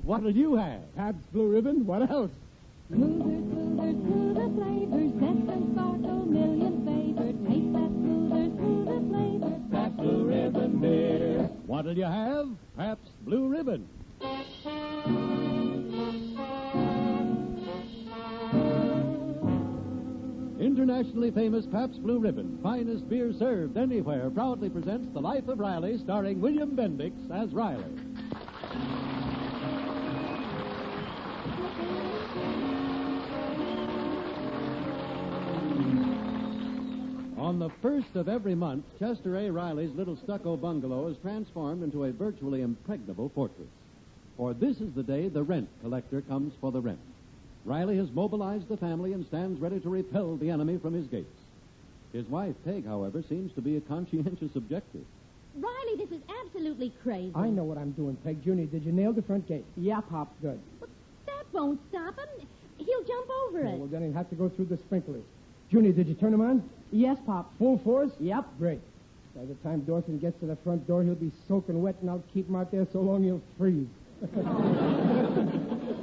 What'll you have? Pabst Blue Ribbon? What else? Smoother flavors, zest and sparkle, million flavors. Taste that smoother flavors. Pabst Blue Ribbon beer. What'll you have? Pabst Blue Ribbon. Internationally famous Pabst Blue Ribbon, finest beer served anywhere, proudly presents The Life of Riley, starring William Bendix as Riley. On the first of every month, Chester A. Riley's little stucco bungalow is transformed into a virtually impregnable fortress. For this is the day the rent collector comes for the rent. Riley has mobilized the family and stands ready to repel the enemy from his gates. His wife, Peg, however, seems to be a conscientious objector. Riley, this is absolutely crazy. I know what I'm doing, Peg. Junior, did you nail the front gate? Yeah, Pop. Good. But that won't stop him. He'll jump over it. Well, then he'll have to go through the sprinklers. Junior, did you turn them on? Yes, Pop. Full force? Yep. Great. By the time Dawson gets to the front door, he'll be soaking wet, and I'll keep him out there so long he'll freeze.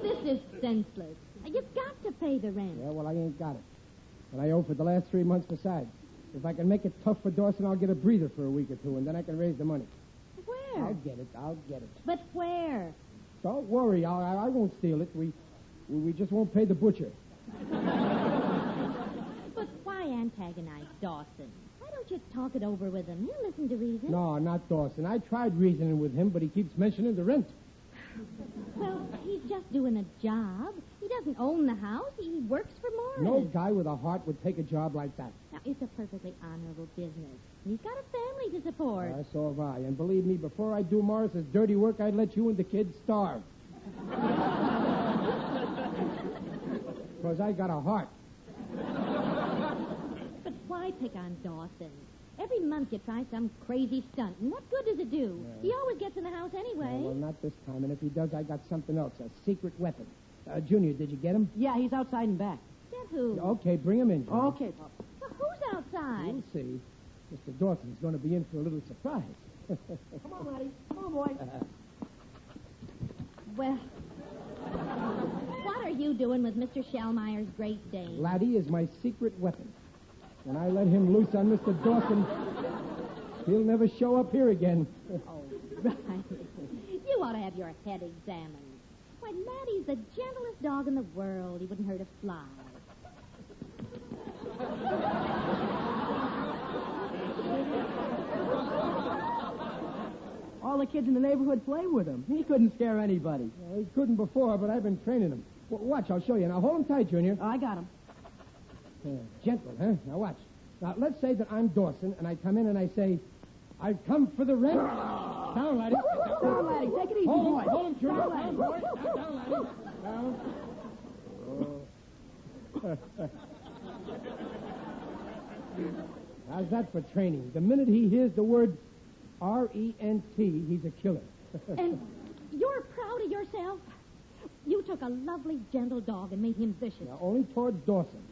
This is senseless. You've got to pay the rent. Yeah, well, I ain't got it. And I owe for the last 3 months besides. If I can make it tough for Dawson, I'll get a breather for a week or two, and then I can raise the money. Where? I'll get it. But where? Don't worry, I won't steal it. We just won't pay the butcher. But why antagonize Dawson? Why don't you talk it over with him? He'll listen to reason. No, not Dawson. I tried reasoning with him, but he keeps mentioning the rent. Well, he's just doing a job. He doesn't own the house. He works for Morris. No guy with a heart would take a job like that. Now, it's a perfectly honorable business. He's got a family to support. So have I. And believe me, before I do Morris's dirty work, I'd let you and the kids starve. Because I got a heart. But why pick on Dawson? Every month you try some crazy stunt, and what good does it do? Yeah. He always gets in the house anyway. Well, not this time. And if he does, I got something else, a secret weapon. Junior, did you get him? Yeah, he's outside and back. Get who? Okay, bring him in, Junior. Okay, Pop. Well, who's outside? You'll see. Mr. Dawson's going to be in for a little surprise. Come on, Laddie. Come on, boy. Well, what are you doing with Mr. Shellmeyer's Great Dane? Laddie is my secret weapon. When I let him loose on Mr. Dawson, he'll never show up here again. Oh, right. You ought to have your head examined. Why, Laddie's the gentlest dog in the world. He wouldn't hurt a fly. All the kids in the neighborhood play with him. He couldn't scare anybody. Well, he couldn't before, but I've been training him. Watch, I'll show you. Now, hold him tight, Junior. I got him. Gentle, huh? Now, watch. Now, let's say that I'm Dawson, and I come in and I say, I've come for the rent. Down, Laddie. Down, Laddie. Take it easy, boy. Hold him, Junior. Down, Laddie. Down, Laddie. Down. How's that for training? The minute he hears the word R-E-N-T, he's a killer. And you're proud of yourself? You took a lovely, gentle dog and made him vicious. Now, only towards Dawson.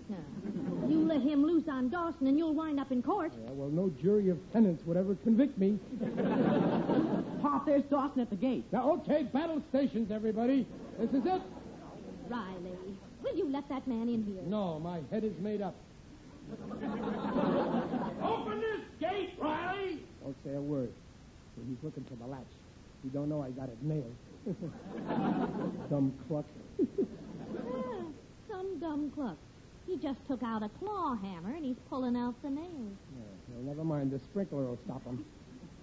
You let him loose on Dawson and you'll wind up in court. Yeah, well, no jury of tenants would ever convict me. Pop, there's Dawson at the gate. Now, okay, battle stations, everybody. This is it. Riley, will you let that man in here? No, my head is made up. Open this gate, Riley! Don't say a word. He's looking for the latch. He don't know I got it nailed. Dumb cluck. Some dumb cluck. He just took out a claw hammer and he's pulling out the nails. Well, never mind. The sprinkler will stop him.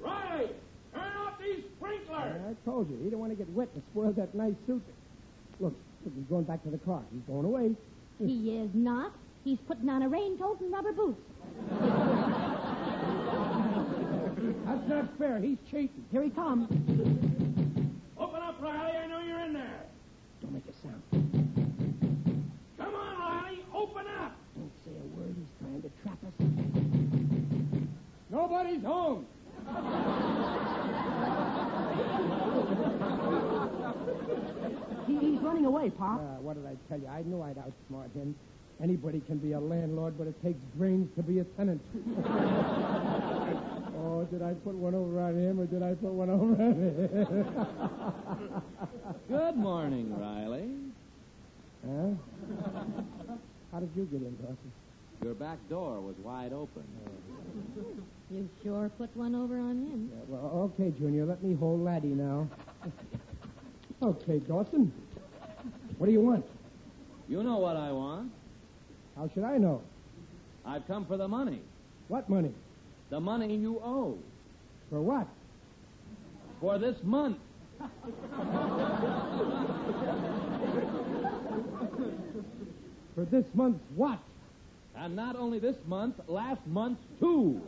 Riley, turn off these sprinklers! I told you. He don't want to get wet and spoil that nice suit. Look, he's going back to the car. He's going away. He is not. He's putting on a raincoat and rubber boots. That's not fair. He's cheating. Here he comes. Open up, Riley. I know you're in there. Don't make a sound. Come on, Riley. Open up. Don't say a word. He's trying to trap us. Nobody's home. He's running away, Pop. What did I tell you? I knew I'd outsmart him. Anybody can be a landlord, but it takes brains to be a tenant. Oh, did I put one over on him, or did I put one over on him? Good Good morning, Riley. Huh? How did you get in, Dawson? Your back door was wide open. You sure put one over on him. Yeah, well, okay, Junior, let me hold Laddie now. Okay, Dawson. What do you want? You know what I want. How should I know? I've come for the money. What money? The money you owe. For what? For this month. For this month's what? And not only this month, last month, too.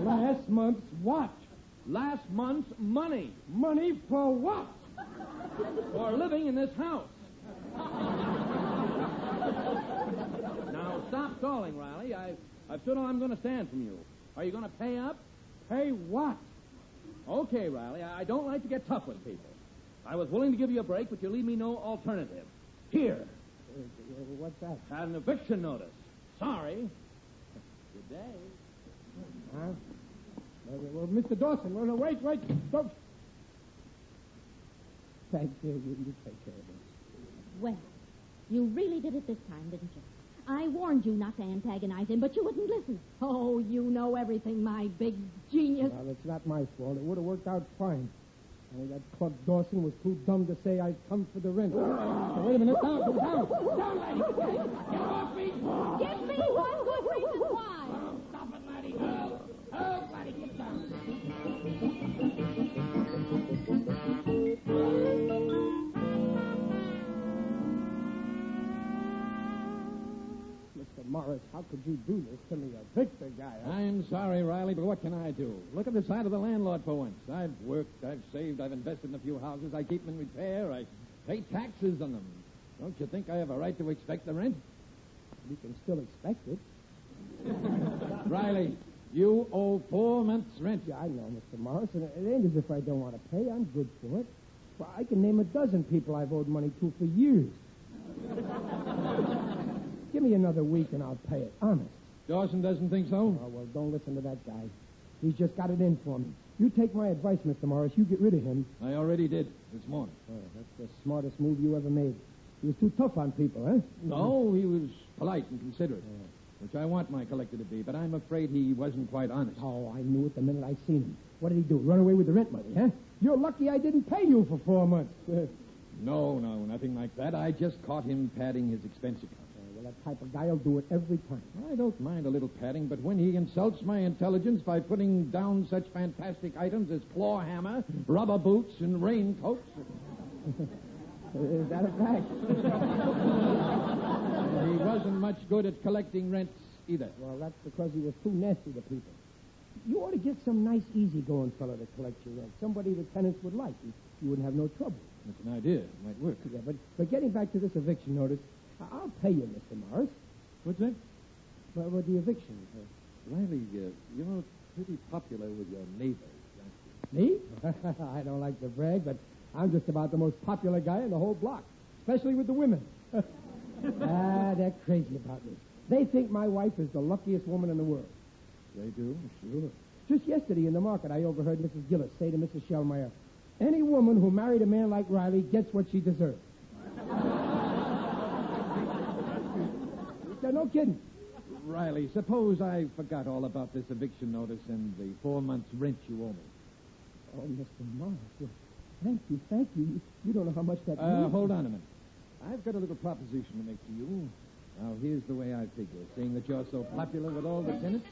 Last month's what? Last month's money. Money for what? For living in this house. Now, stop stalling, Riley. I've stood all I'm going to stand from you. Are you going to pay up? Pay what? Okay, Riley. I don't like to get tough with people. I was willing to give you a break, but you leave me no alternative. Here. What's that? An eviction notice. Sorry. Good day. Huh? Well, Mr. Dawson, well, no, wait. Don't. Thank you. You take care of this. Well, you really did it this time, didn't you? I warned you not to antagonize him, but you wouldn't listen. Oh, you know everything, my big genius. Well, it's not my fault. It would have worked out fine. Only that Club Dawson was too dumb to say I'd come for the rent. Now, wait a minute. Down, laddie. Get off me. Give me one good reason why. Oh, stop it, laddie. Help, laddie, get down. Mr. Morris, how could you do this to me, a Victor guy? Huh? I'm sorry, Riley, but what can I do? Look at the side of the landlord for once. I've worked, I've saved, I've invested in a few houses. I keep them in repair. I pay taxes on them. Don't you think I have a right to expect the rent? You can still expect it. Riley, you owe 4 months' rent. Yeah, I know, Mr. Morris, and it ain't as if I don't want to pay. I'm good for it. Well, I can name a dozen people I've owed money to for years. Give me another week and I'll pay it, honest. Dawson doesn't think so? Oh, well, don't listen to that guy. He's just got it in for me. You take my advice, Mr. Morris. You get rid of him. I already did this morning. Oh, that's the smartest move you ever made. He was too tough on people, huh? No, he was polite and considerate, which I want my collector to be, but I'm afraid he wasn't quite honest. Oh, I knew it the minute I seen him. What did he do? Run away with the rent money, huh? You're lucky I didn't pay you for 4 months. No, nothing like that. I just caught him padding his expense account. Well, that type of guy will do it every time. I don't mind a little padding, but when he insults my intelligence by putting down such fantastic items as claw hammer, rubber boots, and raincoats... Is that a fact? He wasn't much good at collecting rents either. Well, that's because he was too nasty to people. You ought to get some nice, easygoing fellow to collect your rent. Somebody the tenants would like. You wouldn't have no trouble. That's an idea. It might work. Yeah, but getting back to this eviction notice, I'll pay you, Mr. Morris. What's that? Well, with the eviction. Riley, you're pretty popular with your neighbors, aren't Me? I don't like to brag, but I'm just about the most popular guy in the whole block, especially with the women. They're crazy about me. They think my wife is the luckiest woman in the world. you? They do? Sure. Just yesterday in the market, I overheard Mrs. Gillis say to Mrs. Shellmeyer, any woman who married a man like Riley gets what she deserves. No kidding. Riley, suppose I forgot all about this eviction notice and the 4 months' rent you owe me. Oh, Mr. Morris, thank you. You don't know how much that means. Hold on a minute. I've got a little proposition to make to you. Now, here's the way I figure, seeing that you're so popular with all the tenants.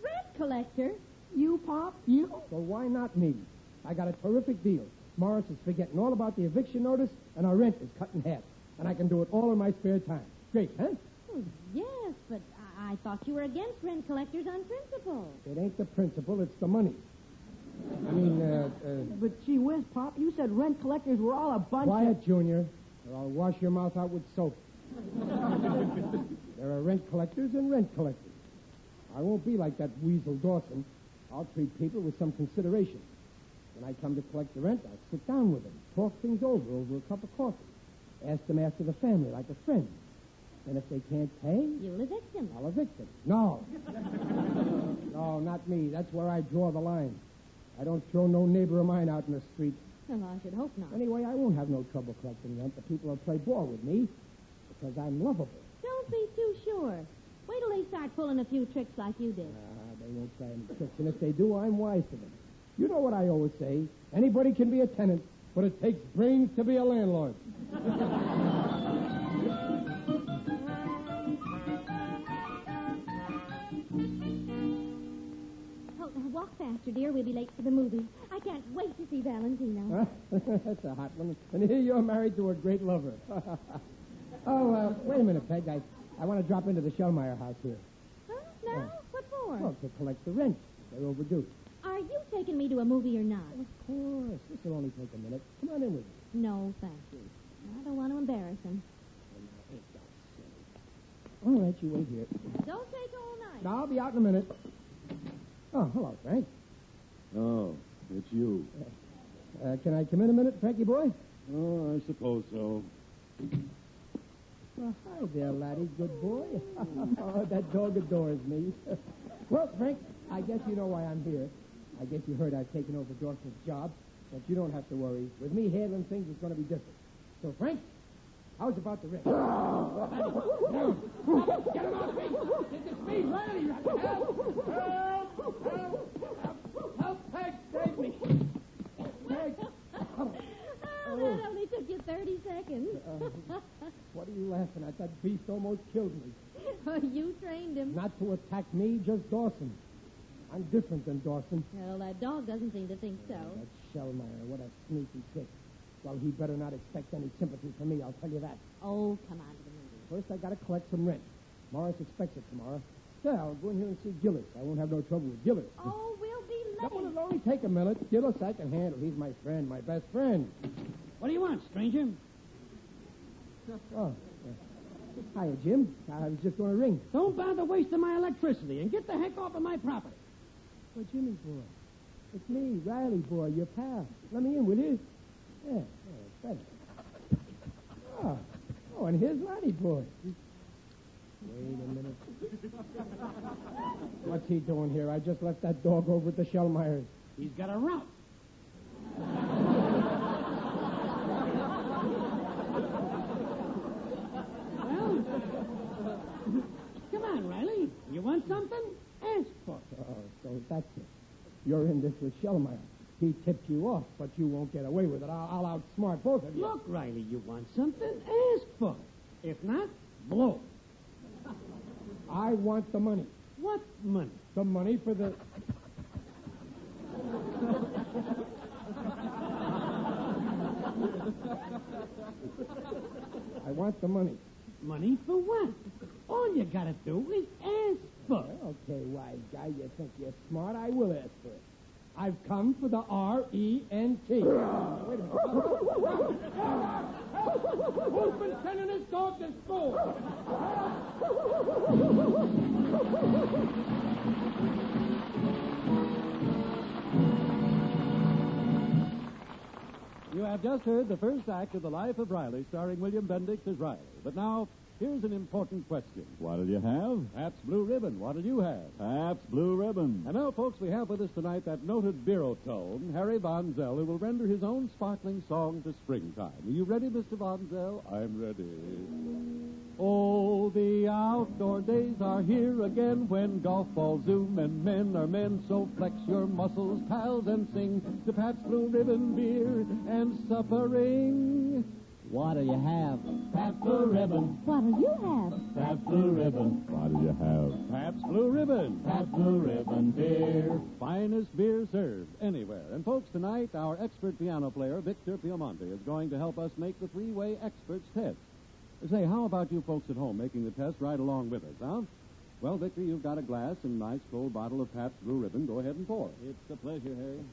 Rent collector? You, Pop? You? Well, why not me? I got a terrific deal. Morris is forgetting all about the eviction notice, and our rent is cut in half. And I can do it all in my spare time. Great, huh? Well, yes, but I thought you were against rent collectors on principle. It ain't the principle, it's the money. I mean, But gee whiz, Pop, you said rent collectors were all a bunch of... quiet, Junior, or I'll wash your mouth out with soap. There are rent collectors and rent collectors. I won't be like that weasel Dawson. I'll treat people with some consideration. When I come to collect the rent, I'll sit down with them, talk things over a cup of coffee. Ask them after the family like a friend. And if they can't pay, You'll evict them. I'll evict them. No. No, not me. That's where I draw the line. I don't throw no neighbor of mine out in the street. Well, I should hope not. Anyway, I won't have no trouble collecting rent. The people will play ball with me because I'm lovable. Don't be too sure. Wait till they start pulling a few tricks like you did. They won't try any tricks, and if they do, I'm wise to them. You know what I always say. Anybody can be a tenant, but it takes brains to be a landlord. Walk faster, dear. We'll be late for the movie. I can't wait to see Valentino. That's a hot one. And here you're married to a great lover. Wait a minute, Peg. I want to drop into the Shellmeyer house here. Huh? No? What for? Well, to collect the rent. They're overdue. Are you taking me to a movie or not? Of course. This will only take a minute. Come on in with me. No, thank you. I don't want to embarrass him. All right, you wait here. Don't take all night. I'll be out in a minute. Oh, hello, Frank. Oh, it's you. Can I come in a minute, Frankie boy? Oh, I suppose so. Well, hi there, laddie. Good boy. Oh, that dog adores me. Well, Frank, I guess you know why I'm here. I guess you heard I've taken over Dawson's job, but you don't have to worry. With me handling things, it's going to be different. So, Frank, how's about the rent? Get him off me! It's me, Riley! Help, Peg, save me! Peg! That only took you 30 seconds. What are you laughing at? That beast almost killed me. You trained him. Not to attack me, just Dawson. I'm different than Dawson. Well, that dog doesn't seem to think so. That Shellmeyer, what a sneaky trick. Well, he better not expect any sympathy from me, I'll tell you that. Oh, come on to the movie. First, I gotta collect some rent. Morris expects it tomorrow. Yeah, I'll go in here and see Gillis. I won't have no trouble with Gillis. Oh, we'll be late. No, it'll only take a minute. Gillis I can handle. He's my friend, my best friend. What do you want, stranger? Oh, hiya, Jim. I was just going to ring. Don't bother wasting my electricity and get the heck off of my property. Oh, Jimmy boy. It's me, Riley boy, your pal. Let me in, will you? Yeah, better. Oh, and here's Riley boy. Wait a minute. What's he doing here? I just left that dog over at the Shellmeyers. He's got a route. Well, come on, Riley. You want something? Ask for it. Oh, so that's it. You're in this with Shellmeyer. He tipped you off, but you won't get away with it. I'll outsmart both of you. Look, Riley, you want something? Ask for it. If not, blow. I want the money. What money? The money for the... I want the money. Money for what? All you gotta do is ask for it. Okay, wise guy, you think you're smart. I will ask for it. I've come for the R-E-N-T. Wait a minute. Who's been sending his dog to school? You have just heard the first act of The Life of Riley, starring William Bendix as Riley. But now, here's an important question. What'll you have? Pabst Blue Ribbon, what'll you have? Pabst Blue Ribbon. And now, folks, we have with us tonight that noted baritone, Harry Von Zell, who will render his own sparkling song to springtime. Are you ready, Mr. Von Zell? I'm ready. Oh, the outdoor days are here again when golf balls zoom and men are men. So flex your muscles, pals, and sing to Pabst Blue Ribbon beer and suffering. What'll you have? Pabst Blue Ribbon. What'll you have? Pabst Blue Ribbon. What'll you have? Pabst Blue Ribbon. Pabst Blue Ribbon beer. Finest beer served anywhere. And folks, tonight, our expert piano player, Victor Piemonte, is going to help us make the three-way experts test. Say, how about you folks at home making the test right along with us, huh? Well, Victor, you've got a glass and a nice cold bottle of Pabst Blue Ribbon. Go ahead and pour. It's a pleasure, Harry.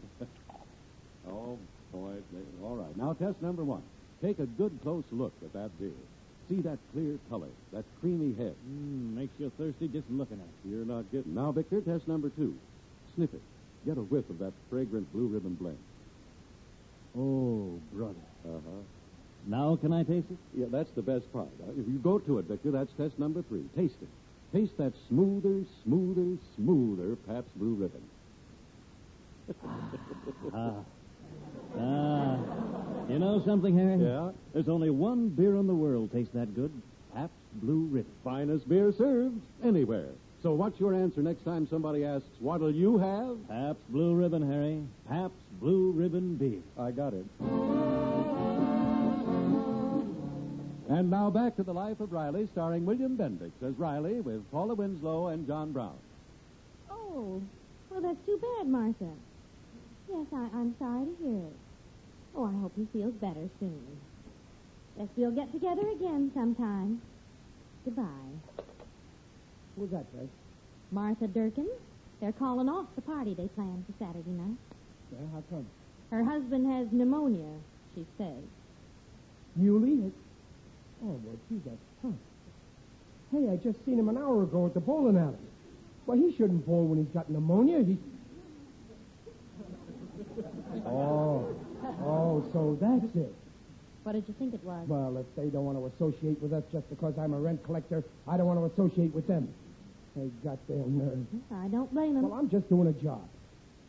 Oh, boy. All right. Now, test number one. Take a good close look at that beer. See that clear color, that creamy head. Makes you thirsty just looking at it. You're not kidding. Now, Victor, test number two. Sniff it. Get a whiff of that fragrant Blue Ribbon blend. Oh, brother. Uh-huh. Now can I taste it? Yeah, that's the best part. If you go to it, Victor, that's test number 3. Taste it. Taste that smoother, smoother, smoother Pabst Blue Ribbon. You know something, Harry? Yeah? There's only one beer in the world tastes that good. Pabst Blue Ribbon. Finest beer served anywhere. So what's your answer next time somebody asks, what'll you have? Pabst Blue Ribbon, Harry. Pabst Blue Ribbon beer. I got it. And now back to The Life of Riley, starring William Bendix as Riley with Paula Winslow and John Brown. Oh, well, that's too bad, Martha. Yes, I'm sorry to hear it. Oh, I hope he feels better soon. Guess we'll get together again sometime. Goodbye. Who's that, Fred? Martha Durkin. They're calling off the party they planned for Saturday night. Yeah, how come? Her husband has pneumonia, she says. Muley? Oh, well, gee, that's tough. Hey, I just seen him an hour ago at the bowling alley. Well, he shouldn't bowl when he's got pneumonia. Oh, so that's it. What did you think it was? Well, if they don't want to associate with us just because I'm a rent collector, I don't want to associate with them. They got their nerve. I don't blame him. Well, I'm just doing a job.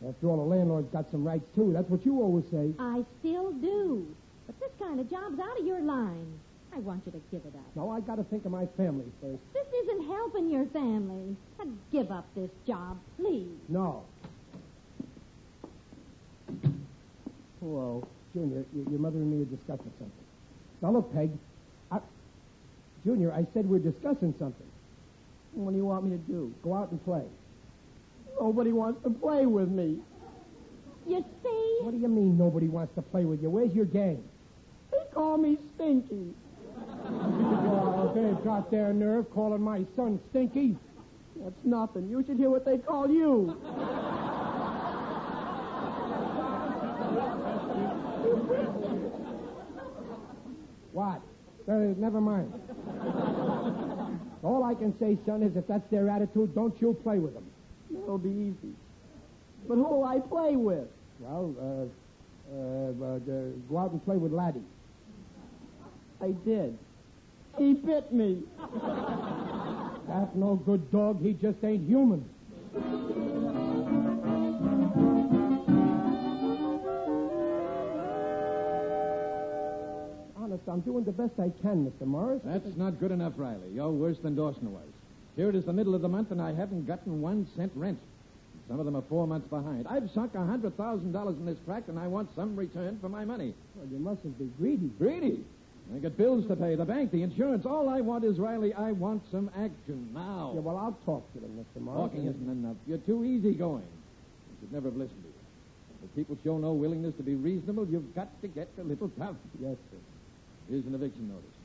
After all, a landlord's got some rights, too. That's what you always say. I still do. But this kind of job's out of your line. I want you to give it up. No, I got to think of my family first. This isn't helping your family. Now, give up this job, please. No. Whoa. Junior, your mother and me are discussing something. Now, look, Peg. Junior, I said we're discussing something. What do you want me to do? Go out and play. Nobody wants to play with me. You see? What do you mean nobody wants to play with you? Where's your gang? They call me Stinky. Well, they've got their nerve calling my son Stinky. That's nothing. You should hear what they call you. What? Never mind. All I can say, son, is if that's their attitude, don't you play with them. That'll be easy. But who'll I play with? Well, go out and play with Laddie. I did. He bit me. That no good dog. He just ain't human. Honest, I'm doing the best I can, Mr. Morris. That's not good enough, Riley. You're worse than Dawson was. Here it is the middle of the month, and I haven't gotten 1 cent rent. Some of them are 4 months behind. I've sunk $100,000 in this tract, and I want some return for my money. Well, you mustn't be greedy. Greedy? I got bills to pay, the bank, the insurance. All I want is, Riley, I want some action now. Yeah, well, I'll talk to them, Mr. Morris. Talking isn't enough. You're too easygoing. You should never have listened to you. If people show no willingness to be reasonable, you've got to get a little tough. Yes, sir. Here's an eviction notice.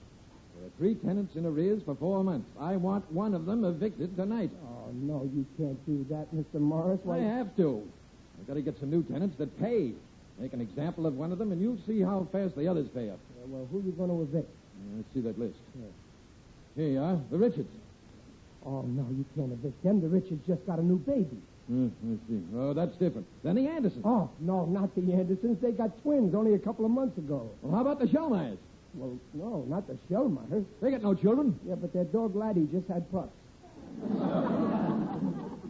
There are 3 tenants in arrears for 4 months. I want one of them evicted tonight. Oh, no, you can't do that, Mr. Morris. I have to. I've got to get some new tenants that pay. Make an example of one of them, and you'll see how fast the others pay up. Well, who are you going to evict? Let's see that list. Yeah. Here you are, the Richards. Oh, no, you can't evict them. The Richards just got a new baby. Let's see. Oh, that's different. Then the Andersons. Oh, no, not the Andersons. They got twins only a couple of months ago. Well, how about the Shellmeyers? Well, no, not the Shellmeyers. They got no children. Yeah, but their dog Laddie just had pups.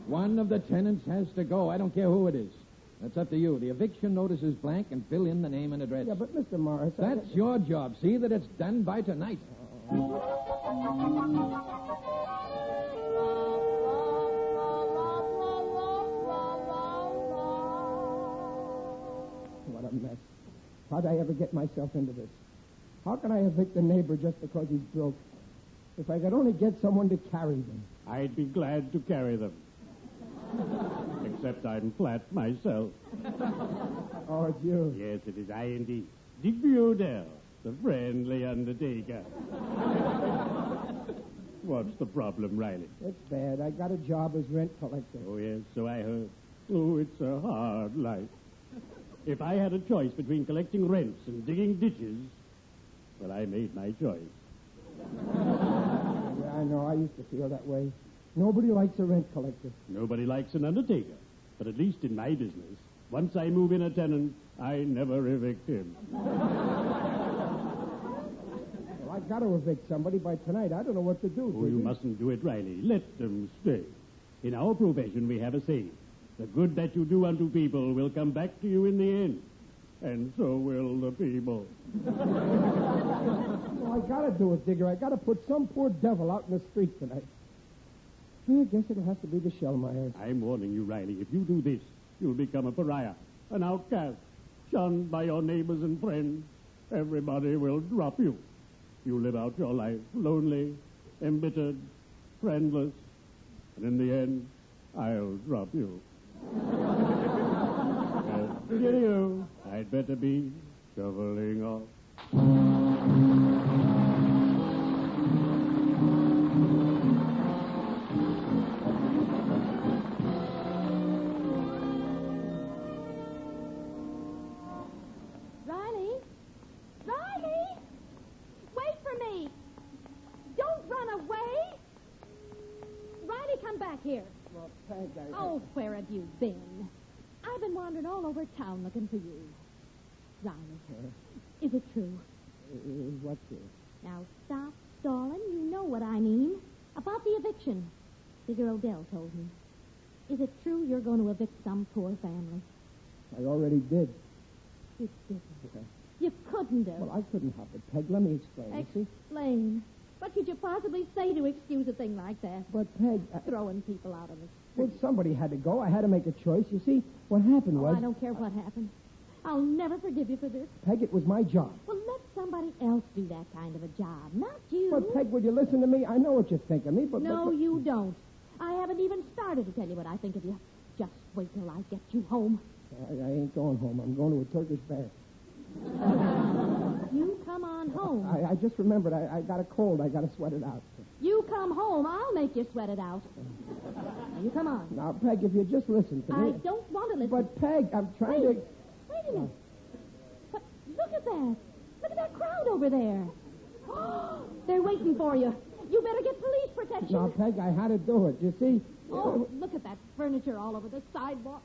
One of the tenants has to go. I don't care who it is. That's up to you. The eviction notice is blank, and fill in the name and address. Yeah, but Mr. Morris... That's your job. See that it's done by tonight. What a mess. How'd I ever get myself into this? How can I evict a neighbor just because he's broke? If I could only get someone to carry them. I'd be glad to carry them. Except I'm flat myself. Oh, it's you. Yes, it is I indeed. Digby Odell, the friendly undertaker. What's the problem, Riley? It's bad. I got a job as rent collector. Oh, yes, so I heard. Oh, it's a hard life. If I had a choice between collecting rents and digging ditches, well, I made my choice. Yeah, I know. I used to feel that way. Nobody likes a rent collector. Nobody likes an undertaker. But at least in my business, once I move in a tenant, I never evict him. I got to evict somebody by tonight. I don't know what to do. Oh, you mustn't do it, Riley. Let them stay. In our profession, we have a saying. The good that you do unto people will come back to you in the end. And so will the people. Well, I got to do it, Digger. I got to put some poor devil out in the street tonight. I guess it'll have to be the Shellmeyers. I'm warning you, Riley. If you do this, you'll become a pariah, an outcast, shunned by your neighbors and friends. Everybody will drop you. You live out your life lonely, embittered, friendless, and in the end, I'll drop you. Cheerio. I'd better be shoveling off. Riley? Riley! Wait for me! Don't run away! Riley, come back here. Well, Peg, Oh, where have you been? I've been wandering all over town looking for you. Riley, is it true? What's it? Now, stop stalling. You know what I mean. About the eviction. Digger Odell told me. Is it true you're going to evict some poor family? I already did. You didn't. You couldn't have. Well, I couldn't help it, Peg. Let me explain. You see? Explain. What could you possibly say to excuse a thing like that? But, Peg... Throwing people out of the Well, somebody had to go. I had to make a choice. You see, what happened was... I don't care what happened. I'll never forgive you for this. Peg, it was my job. Well, let somebody else do that kind of a job, not you. But, Peg, will you listen to me? I know what you think of me, but... No, you don't. I haven't even started to tell you what I think of you. Just wait till I get you home. I ain't going home. I'm going to a Turkish bath. You come on home. I just remembered. I got a cold. I got to sweat it out. You come home. I'll make you sweat it out. Now, you come on. Now, Peg, if you just listen to me... I don't want to listen. But, Peg, I'm trying to... Wait a minute. But look at that. Look at that crowd over there. They're waiting for you. You better get police protection. Now, Peg, I had to do it. You see... Oh, look at that furniture all over the sidewalk.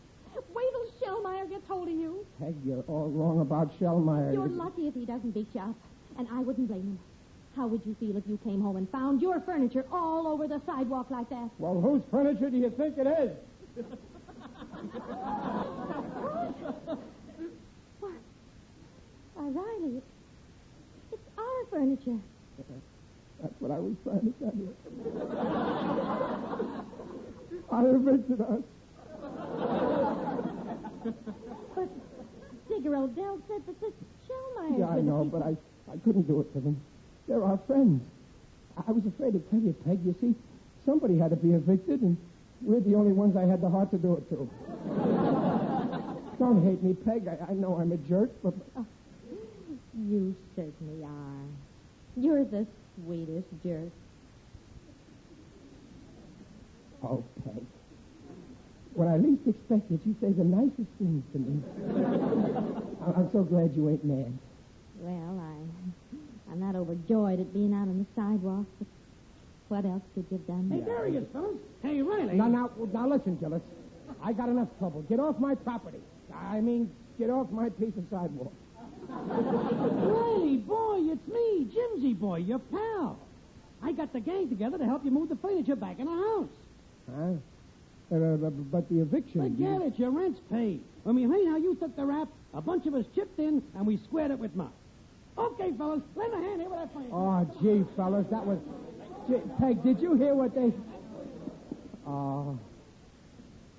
Wait till Shellmeyer gets hold of you. Peg, you're all wrong about Shellmeyer. You're lucky if he doesn't beat you up. And I wouldn't blame him. How would you feel if you came home and found your furniture all over the sidewalk like that? Well, whose furniture do you think it is? Why, Riley, it's our furniture. That's what I was trying to tell you. I evicted us. But Digger Odell said that the Shellmeyers... Yeah, I know, but I couldn't do it for them. They're our friends. I was afraid to tell you, Peg. You see, somebody had to be evicted, and we're the only ones I had the heart to do it to. Don't hate me, Peg. I know I'm a jerk, but... Oh, you certainly are. You're the sweetest jerk. Oh, Peg. When I least expect it, you say the nicest things to me. I'm so glad you ain't mad. Well, I'm not overjoyed at being out on the sidewalk, but what else could you have done? Hey, there he is, fellas. Hey, Riley. Now, listen, Gillis. I got enough trouble. Get off my property. I mean, get off my piece of sidewalk. Riley, boy, it's me, Jimsy boy, your pal. I got the gang together to help you move the furniture back in the house. Huh? But the eviction... Forget it, your rent's paid. When we heard how you took the rap, a bunch of us chipped in, and we squared it with Mom. Okay, fellas, lend a hand here with that furniture. Oh, gee, fellas, that was... Gee, Peg, did you hear what they... Oh.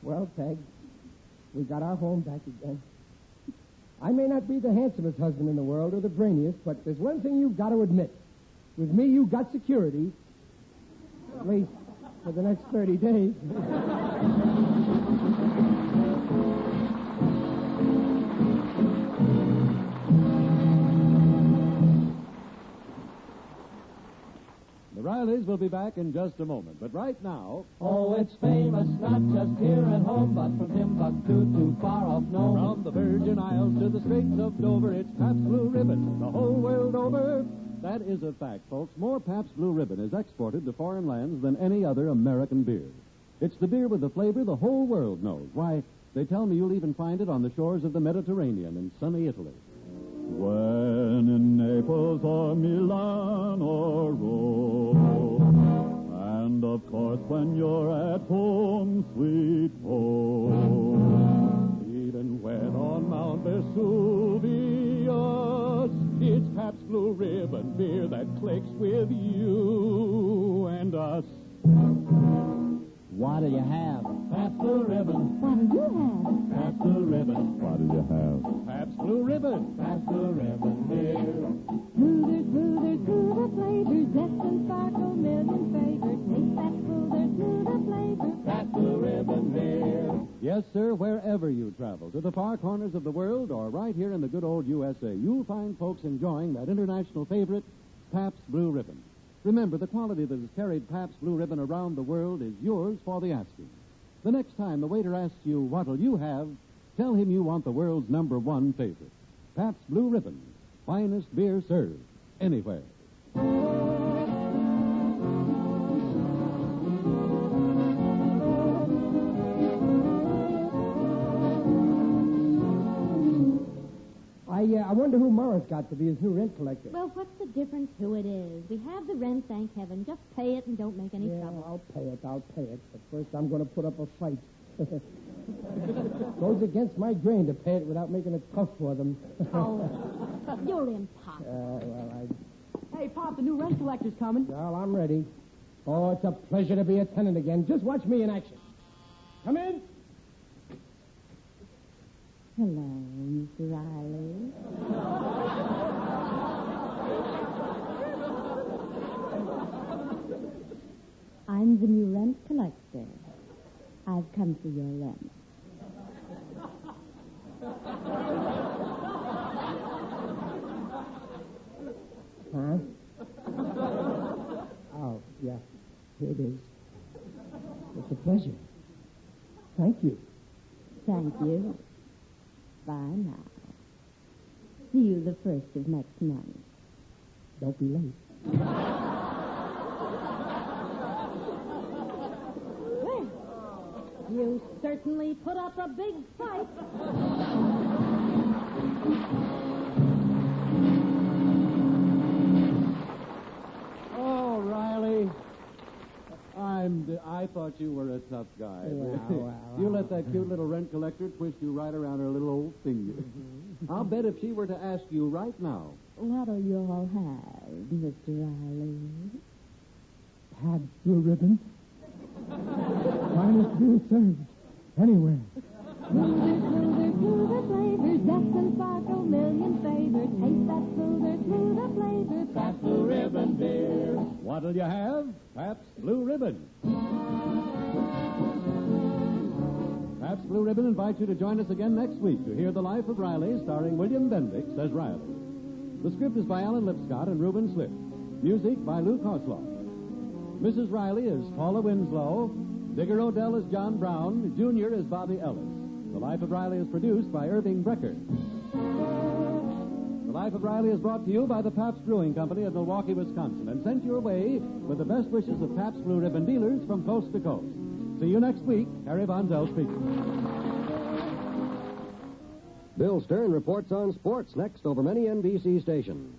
Well, Peg, we got our home back again. I may not be the handsomest husband in the world or the brainiest, but there's one thing you've got to admit. With me, you got security. At least for the next 30 days. The Rileys will be back in just a moment, but right now... Oh, it's famous, not just here at home, but from Timbuktu to far off Nome. From the Virgin Isles to the Straits of Dover, it's Pabst Blue Ribbon, the whole world over. That is a fact, folks. More Pabst Blue Ribbon is exported to foreign lands than any other American beer. It's the beer with the flavor the whole world knows. Why, they tell me you'll even find it on the shores of the Mediterranean in sunny Italy. When in Naples or Milan or Rome, and of course when you're at home, sweet home. Even when on Mount Vesuvius, it's Pabst Blue Ribbon beer that clicks with you and us. What do you have? Pabst Blue Ribbon. What do you have? Pabst Blue Ribbon. What do you have? Pabst Blue Ribbon. Pabst Blue Ribbon beer. Smoother, smoother, smoother flavors, zest and sparkle, million favors. Taste that smoother, smoother flavor. Pabst Blue Ribbon beer. Yes, sir, wherever you travel, to the far corners of the world or right here in the good old USA, you'll find folks enjoying that international favorite, Pabst Blue Ribbon. Remember, the quality that has carried Pabst Blue Ribbon around the world is yours for the asking. The next time the waiter asks you, what'll you have, tell him you want the world's #1 favorite, Pabst Blue Ribbon, finest beer served anywhere. I wonder who Morris got to be his new rent collector. Well, what's the difference who it is? We have the rent, thank heaven. Just pay it and don't make any trouble. I'll pay it. But first I'm going to put up a fight. Goes against my grain to pay it without making it tough for them. Oh, you're impossible. Hey, Pop, the new rent collector's coming. Well, I'm ready. Oh, it's a pleasure to be a tenant again. Just watch me in action. Come in. Hello, Mr. Riley. I'm the new rent collector. I've come for your rent. Huh? Oh, yeah. Here it is. It's a pleasure. Thank you. Thank you. Bye now. See you the 1st of next month. Don't be late. Well, you certainly put up a big fight. Oh, Riley. I thought you were a tough guy. You let that cute little rent collector twist you right around her little old finger. I'll bet if she were to ask you right now. What'll you all have, Mr. Riley? Pabst Blue Ribbon. Finest beer served anywhere. Smoother, smoother, smoother flavors, zest and sparkle, million favors. Taste that smoother, smoother flavor. Pabst Blue Ribbon beer. What'll you have? Pabst Blue Ribbon. Pabst Blue Ribbon invites you to join us again next week to hear The Life of Riley, starring William Bendix as Riley. The script is by Alan Lipscott and Reuben Slick. Music by Lou Kosloff. Mrs. Riley is Paula Winslow. Digger Odell is John Brown. Jr. is Bobby Ellis. The Life of Riley is produced by Irving Brecker. The Life of Riley is brought to you by the Pabst Brewing Company of Milwaukee, Wisconsin, and sent your way with the best wishes of Pabst Blue Ribbon dealers from coast to coast. See you next week. Harry Von Zell speaking. Bill Stern reports on sports next over many NBC stations.